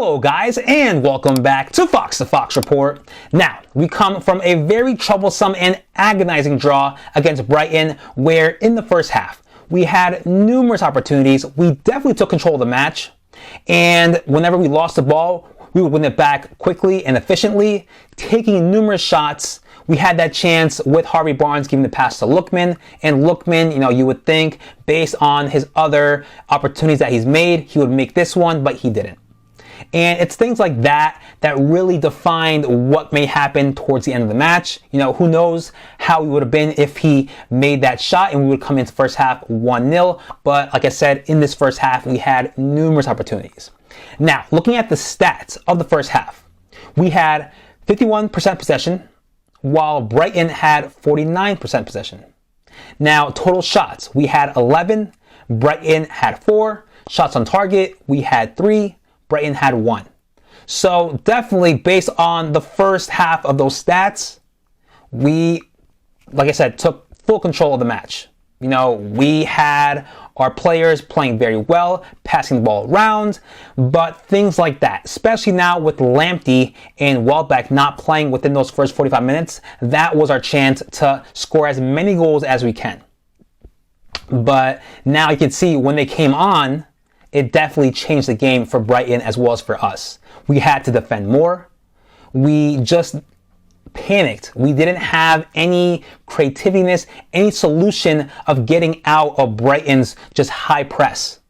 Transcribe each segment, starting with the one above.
Hello guys, and welcome back to Fox the Fox Report. Now, we come from a very troublesome and agonizing draw against Brighton, where in the first half, we had numerous opportunities. We definitely took control of the match, and whenever we lost the ball, we would win it back quickly and efficiently, taking numerous shots. We had that chance with Harvey Barnes giving the pass to Lookman, and Lookman, you would think based on his other opportunities that he's made, he would make this one, but he didn't. And it's things like that that really defined what may happen towards the end of the match. Who knows how we would have been if he made that shot and we would come into the first half 1-0. But like I said, in this first half, we had numerous opportunities. Now, looking at the stats of the first half, we had 51% possession, while Brighton had 49% possession. Now, total shots, we had 11, Brighton had 4. Shots on target, we had 3. Brighton had 1. So definitely based on the first half of those stats, we, like I said, took full control of the match. We had our players playing very well, passing the ball around, but things like that, especially now with Lamptey and Welbeck not playing within those first 45 minutes, that was our chance to score as many goals as we can. But now you can see when they came on, it definitely changed the game for Brighton as well as for us. We had to defend more. We just panicked. We didn't have any creativeness, any solution of getting out of Brighton's just high press.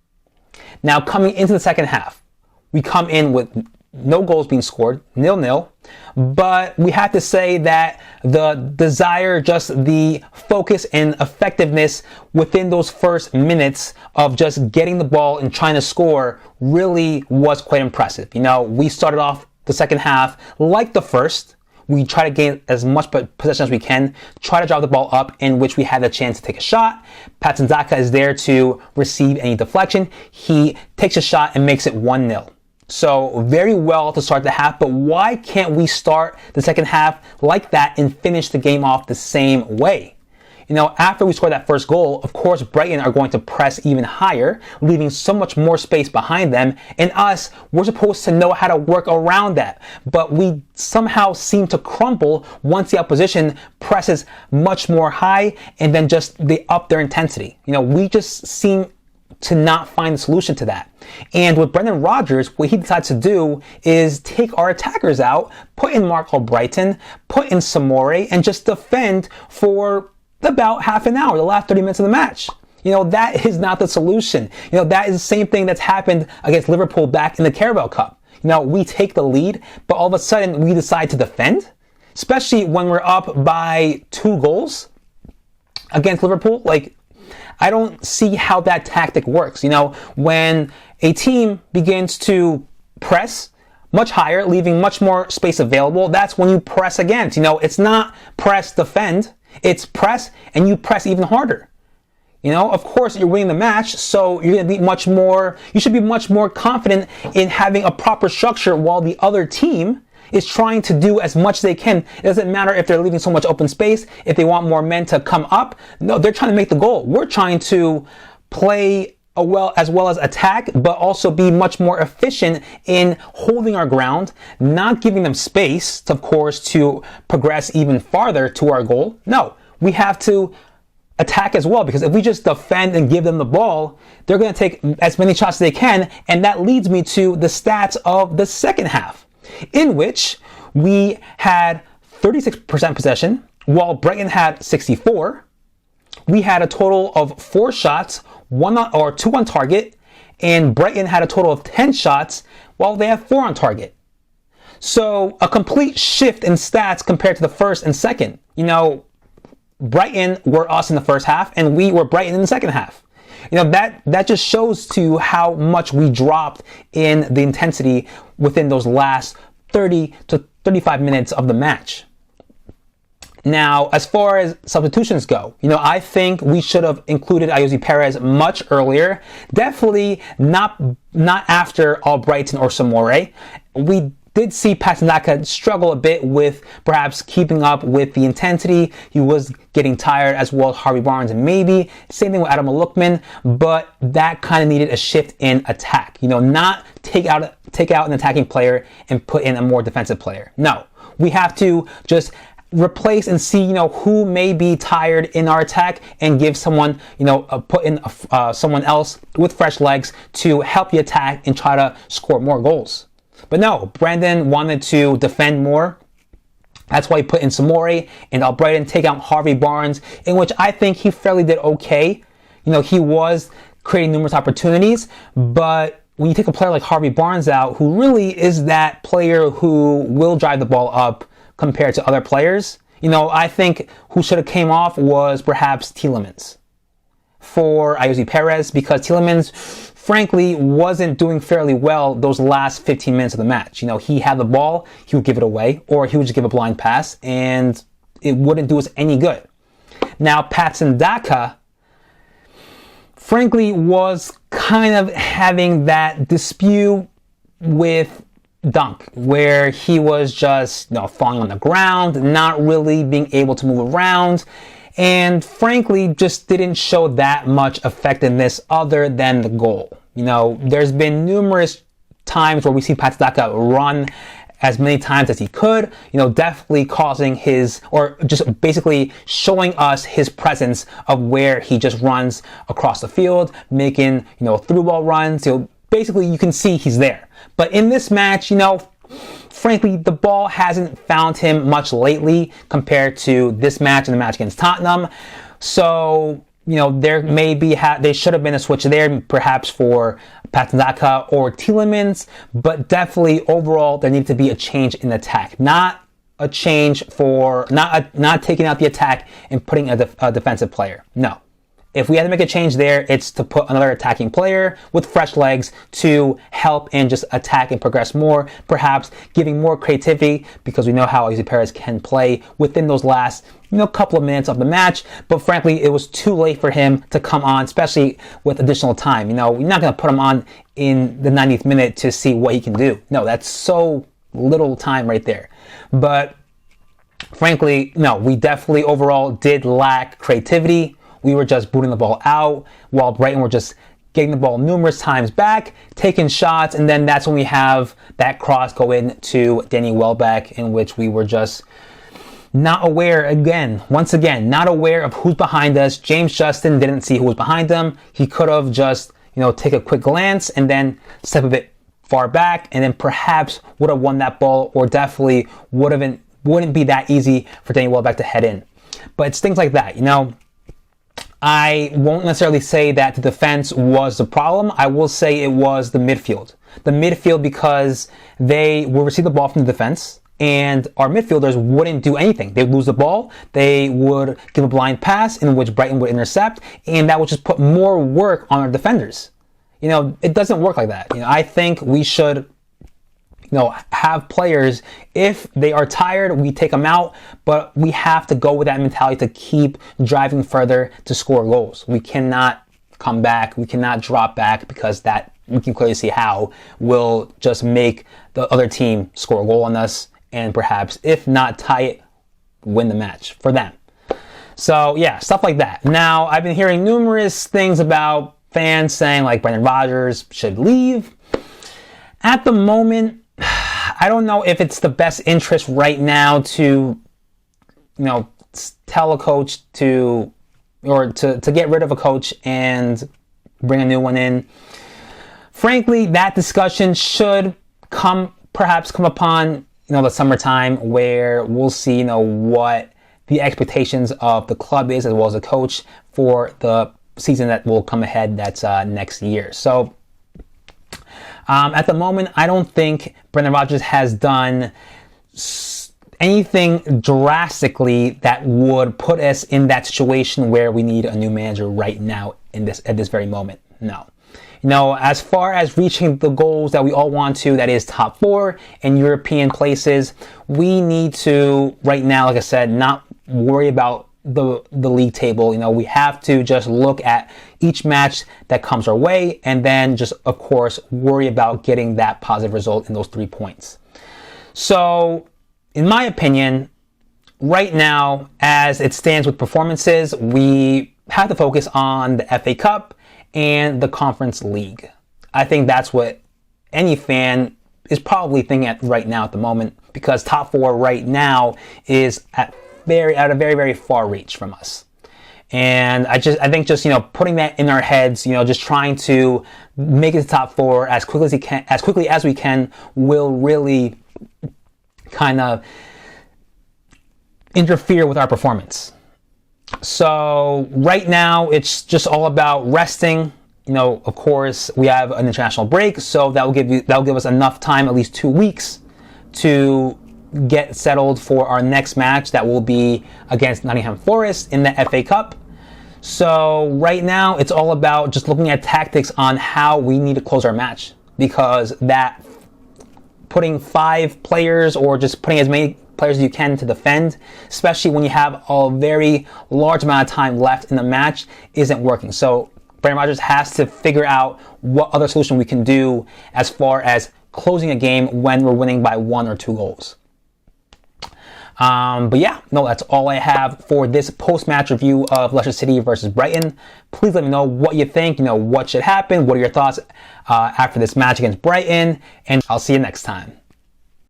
Now, coming into the second half, we come in with no goals being scored, 0-0, but we have to say that the desire, just the focus and effectiveness within those first minutes of just getting the ball and trying to score really was quite impressive. We started off the second half like the first. We try to gain as much possession as we can, try to drive the ball up, in which we had the chance to take a shot. Patson Daka is there to receive any deflection. He takes a shot and makes it 1-0. So very well to start the half, but why can't we start the second half like that and finish the game off the same way? After we score that first goal, of course, Brighton are going to press even higher, leaving so much more space behind them. And us, we're supposed to know how to work around that. But we somehow seem to crumble once the opposition presses much more high and then just they up their intensity. We just seem to not find the solution to that. And with Brendan Rodgers, what he decides to do is take our attackers out, put in Mark Brighton, put in Samore, and just defend for about half an hour, the last 30 minutes of the match. That is not the solution. That is the same thing that's happened against Liverpool back in the Carabao Cup. We take the lead, but all of a sudden we decide to defend, especially when we're up by 2 goals against Liverpool. I don't see how that tactic works. When a team begins to press much higher, leaving much more space available, that's when you press against. It's not press, defend. It's press, and you press even harder. Of course, you're winning the match, so you're going to be you should be much more confident in having a proper structure while the other team is trying to do as much as they can. It doesn't matter if they're leaving so much open space, if they want more men to come up. No, they're trying to make the goal. We're trying to play as well as attack, but also be much more efficient in holding our ground, not giving them space, of course, to progress even farther to our goal. No, we have to attack as well, because if we just defend and give them the ball, they're going to take as many shots as they can, and that leads me to the stats of the second half, in which we had 36% possession, while Brighton had 64. We had a total of 4 shots, 2 on target, and Brighton had a total of 10 shots, while they had 4 on target. So a complete shift in stats compared to the first and second. Brighton were us in the first half, and we were Brighton in the second half. That just shows to you how much we dropped in the intensity within those last 30 to 35 minutes of the match. Now, as far as substitutions go, I think we should have included Ayoze Perez much earlier. Definitely not after Brighton or Samore. We did see Patson Daka struggle a bit with perhaps keeping up with the intensity. He was getting tired, as well as Harvey Barnes, and maybe same thing with Adam Lookman, but that kind of needed a shift in attack. Not take out take out an attacking player and put in a more defensive player. No, we have to just replace and see, who may be tired in our attack and give someone, put in someone else with fresh legs to help the attack and try to score more goals. But no, Brendan wanted to defend more. That's why he put in Samori and Brighton take out Harvey Barnes, in which I think he fairly did okay. He was creating numerous opportunities, but when you take a player like Harvey Barnes out, who really is that player who will drive the ball up compared to other players, I think who should have came off was perhaps Tielemans for Ayoze Perez, because Tielemans, frankly, wasn't doing fairly well those last 15 minutes of the match. He had the ball, he would give it away, or he would just give a blind pass, and it wouldn't do us any good. Now, Patson Daka, frankly, was kind of having that dispute with Dunk, where he was just falling on the ground, not really being able to move around, and frankly just didn't show that much effectiveness other than the goal. There's been numerous times where we see Patson Daka run as many times as he could, definitely causing or just basically showing us his presence of where he just runs across the field, making, through ball runs. Basically you can see he's there. But in this match, frankly, the ball hasn't found him much lately compared to this match and the match against Tottenham. So, there may be, they should have been a switch there, perhaps for Patson Daka or Tielemans, but definitely overall there needs to be a change in attack, not a change for, not taking out the attack and putting a defensive player. No. If we had to make a change there, it's to put another attacking player with fresh legs to help and just attack and progress more, perhaps giving more creativity, because we know how Ayoze Perez can play within those last couple of minutes of the match. But frankly, it was too late for him to come on, especially with additional time. We're not going to put him on in the 90th minute to see what he can do. No, that's so little time right there. But frankly, no, we definitely overall did lack creativity. We were just booting the ball out, while Brighton were just getting the ball numerous times back, taking shots, and then that's when we have that cross go in to Danny Welbeck, in which we were just not aware, once again, not aware of who's behind us. James Justin didn't see who was behind him. He could have just, take a quick glance and then step a bit far back, and then perhaps would have won that ball, or definitely wouldn't be that easy for Danny Welbeck to head in. But it's things like that, I won't necessarily say that the defense was the problem. I will say it was the midfield. The midfield, because they will receive the ball from the defense, and our midfielders wouldn't do anything. They would lose the ball, they would give a blind pass in which Brighton would intercept, and that would just put more work on our defenders. It doesn't work like that. I think we should have players, if they are tired, we take them out, but we have to go with that mentality to keep driving further to score goals. We cannot come back, we cannot drop back, because that, we can clearly see how, will just make the other team score a goal on us, and perhaps, if not tie it, win the match for them. So yeah, stuff like that. Now, I've been hearing numerous things about fans saying like Brendan Rodgers should leave. At the moment, I don't know if it's the best interest right now to, tell a coach to get rid of a coach and bring a new one in. Frankly, that discussion should perhaps come upon, the summertime, where we'll see, what the expectations of the club is, as well as the coach, for the season that will come ahead. That's next year. So, at the moment, I don't think Brendan Rodgers has done anything drastically that would put us in that situation where we need a new manager right now at this very moment. No. As far as reaching the goals that we all want to, that is top 4 and European places, we need to, right now, like I said, not worry about the league table. We have to just look at each match that comes our way, and then just, of course, worry about getting that positive result in those 3 points. So, in my opinion, right now, as it stands with performances, we have to focus on the FA Cup and the Conference League. I think that's what any fan is probably thinking at right now at the moment, because top 4 right now is at a very, very far reach from us. And I think just, you know, putting that in our heads, you know, just trying to make it to top 4 as quickly as we can will really kind of interfere with our performance. So right now it's just all about resting. You know, of course, we have an international break, so that'll give us enough time, at least 2 weeks, to get settled for our next match that will be against Nottingham Forest in the FA Cup. So right now it's all about just looking at tactics on how we need to close our match, because that putting 5 players or just putting as many players as you can to defend, especially when you have a very large amount of time left in the match, isn't working. So Brendan Rodgers has to figure out what other solution we can do as far as closing a game when we're winning by 1 or 2 goals. But yeah, no, that's all I have for this post-match review of Leicester City versus Brighton. Please let me know what you think. You know, what should happen? What are your thoughts after this match against Brighton? And I'll see you next time.